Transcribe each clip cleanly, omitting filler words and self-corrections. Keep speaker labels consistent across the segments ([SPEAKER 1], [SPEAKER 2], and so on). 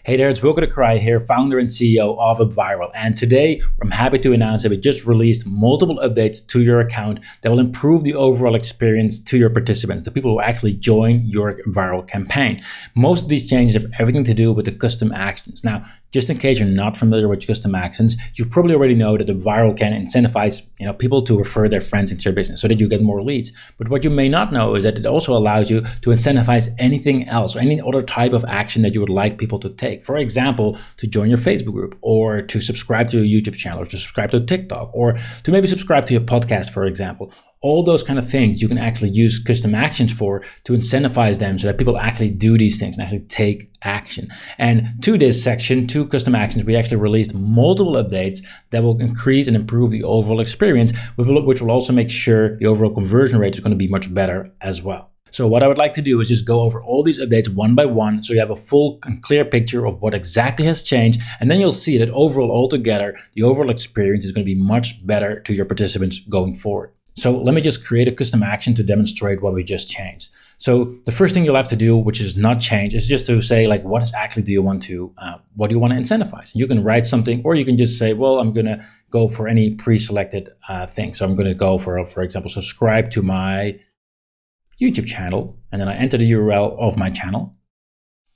[SPEAKER 1] Hey there, it's Wilco de Cry here, founder and CEO of UpViral. And today, I'm happy to announce that we just released multiple updates to your account that will improve the overall experience to your participants, the people who actually join your viral campaign. Most of these changes have everything to do with the custom actions. Now, just in case you're not familiar with custom actions, you probably already know that UpViral can incentivize people to refer their friends into your business so that you get more leads. But what you may not know is that it also allows you to incentivize anything else or any other type of action that you would like people to take. For example, to join your Facebook group, or to subscribe to your YouTube channel, or to subscribe to TikTok, or to maybe subscribe to your podcast, for example. All those kind of things you can actually use custom actions for to incentivize them so that people actually do these things and actually take action. And to this section, to custom actions, we actually released multiple updates that will increase and improve the overall experience, which will also make sure the overall conversion rate is going to be much better as well. So what I would like to do is just go over all these updates one by one so you have a full and clear picture of what exactly has changed, and then you'll see that overall altogether the overall experience is going to be much better to your participants going forward. So let me just create a custom action to demonstrate what we just changed. So the first thing you'll have to do, which is not change, is just to say like, what exactly do you want to incentivize? You can write something, or you can just say, well, I'm going to go for any pre-selected thing. So I'm going to go for example, subscribe to my YouTube channel, and then I enter the URL of my channel,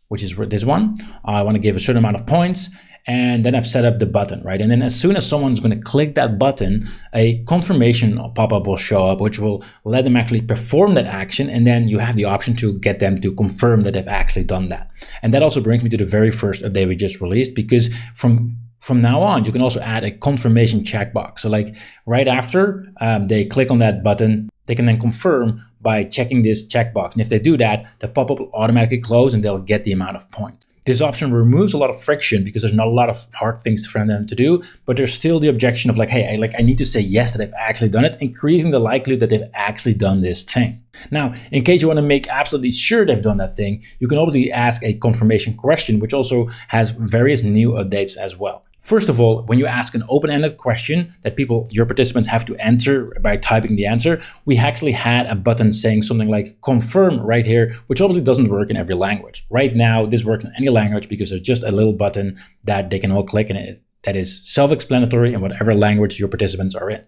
[SPEAKER 1] which is this one. I want to give a certain amount of points, and then I've set up the button, right? And then as soon as someone's going to click that button, a confirmation pop-up will show up, which will let them actually perform that action, and then you have the option to get them to confirm that they've actually done that. And that also brings me to the very first update we just released, because from now on, you can also add a confirmation checkbox. So like right after they click on that button, they can then confirm by checking this checkbox. And if they do that, the pop-up will automatically close and they'll get the amount of points. This option removes a lot of friction because there's not a lot of hard things for them to do, but there's still the objection of like, hey, I need to say yes that they've actually done it, increasing the likelihood that they've actually done this thing. Now, in case you want to make absolutely sure they've done that thing, you can obviously ask a confirmation question, which also has various new updates as well. First of all, when you ask an open-ended question that your participants have to answer by typing the answer, we actually had a button saying something like confirm right here, which obviously doesn't work in every language. Right now, this works in any language because there's just a little button that they can all click in it that is self-explanatory in whatever language your participants are in.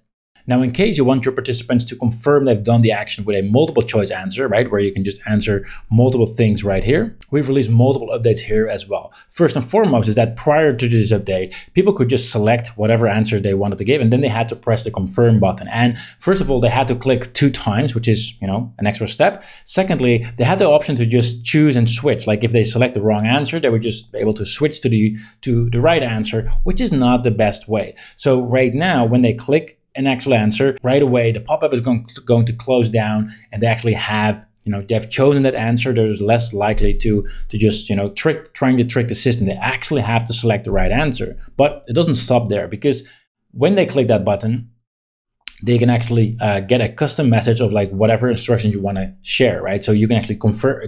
[SPEAKER 1] Now, in case you want your participants to confirm they've done the action with a multiple choice answer, right, where you can just answer multiple things right here, we've released multiple updates here as well. First and foremost is that prior to this update, people could just select whatever answer they wanted to give, and then they had to press the confirm button. And first of all, they had to click 2 times, which is, an extra step. Secondly, they had the option to just choose and switch. Like if they select the wrong answer, they would just be able to switch to the right answer, which is not the best way. So right now, when they click an actual answer, right away the pop-up is going to close down, and they actually have they've chosen that answer. There's less likely to just trying to trick the system. They actually have to select the right answer. But it doesn't stop there, because when they click that button, they can actually get a custom message of like whatever instructions you want to share, right? So you can actually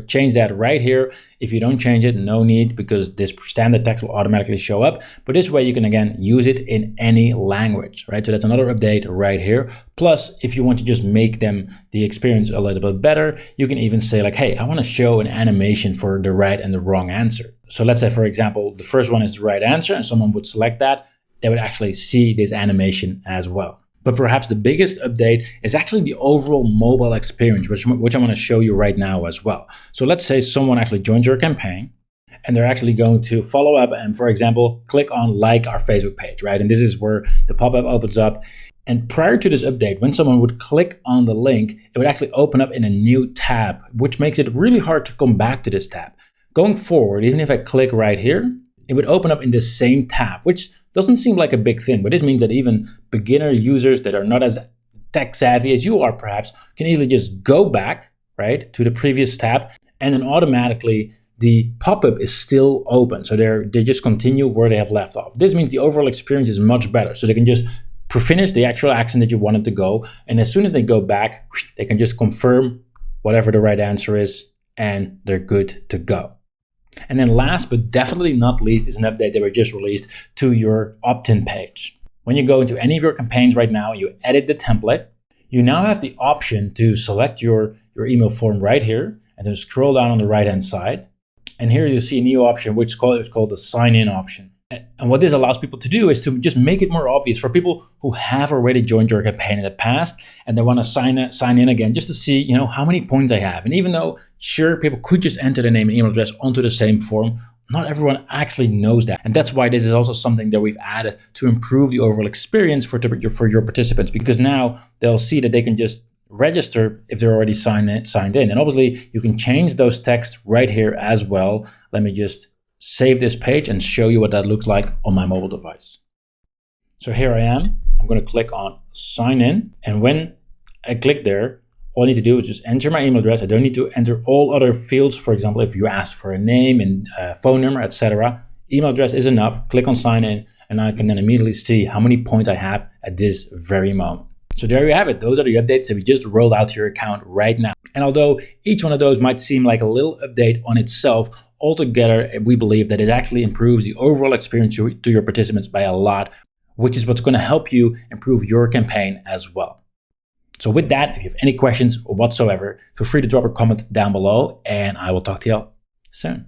[SPEAKER 1] change that right here. If you don't change it, no need, because this standard text will automatically show up. But this way you can again use it in any language, right? So that's another update right here. Plus, if you want to just make the experience a little bit better, you can even say like, hey, I want to show an animation for the right and the wrong answer. So let's say, for example, the first one is the right answer and someone would select that, they would actually see this animation as well. But perhaps the biggest update is actually the overall mobile experience, which I want to show you right now as well. So let's say someone actually joins your campaign and they're actually going to follow up and, for example, click on like our Facebook page, right? And this is where the pop-up opens up. And prior to this update, when someone would click on the link, it would actually open up in a new tab, which makes it really hard to come back to this tab. Going forward, even if I click right here, it would open up in the same tab, which doesn't seem like a big thing, but this means that even beginner users that are not as tech savvy as you are perhaps can easily just go back, right, to the previous tab, and then automatically the pop-up is still open. So they just continue where they have left off. This means the overall experience is much better. So they can just finish the actual action that you wanted to go, and as soon as they go back, they can just confirm whatever the right answer is, and they're good to go. And then last but definitely not least is an update that we just released to your opt-in page. When you go into any of your campaigns right now, you edit the template, you now have the option to select your email form right here, and then scroll down on the right hand side. And here you see a new option, which is called the sign in option. And what this allows people to do is to just make it more obvious for people who have already joined your campaign in the past and they want to sign in again just to see, how many points I have. And even though, sure, people could just enter the name and email address onto the same form, not everyone actually knows that. And that's why this is also something that we've added to improve the overall experience for your participants, because now they'll see that they can just register if they're already signed in. And obviously you can change those texts right here as well. Let me just save this page and show you what that looks like on my mobile device. So here I am. I'm going to click on sign in. And when I click there, all I need to do is just enter my email address. I don't need to enter all other fields. For example, if you ask for a name and phone number, etc. Email address is enough. Click on sign in, and I can then immediately see how many points I have at this very moment. So there you have it. Those are the updates that we just rolled out to your account right now. And although each one of those might seem like a little update on itself, altogether, we believe that it actually improves the overall experience to your participants by a lot, which is what's going to help you improve your campaign as well. So with that, if you have any questions whatsoever, feel free to drop a comment down below, and I will talk to you all soon.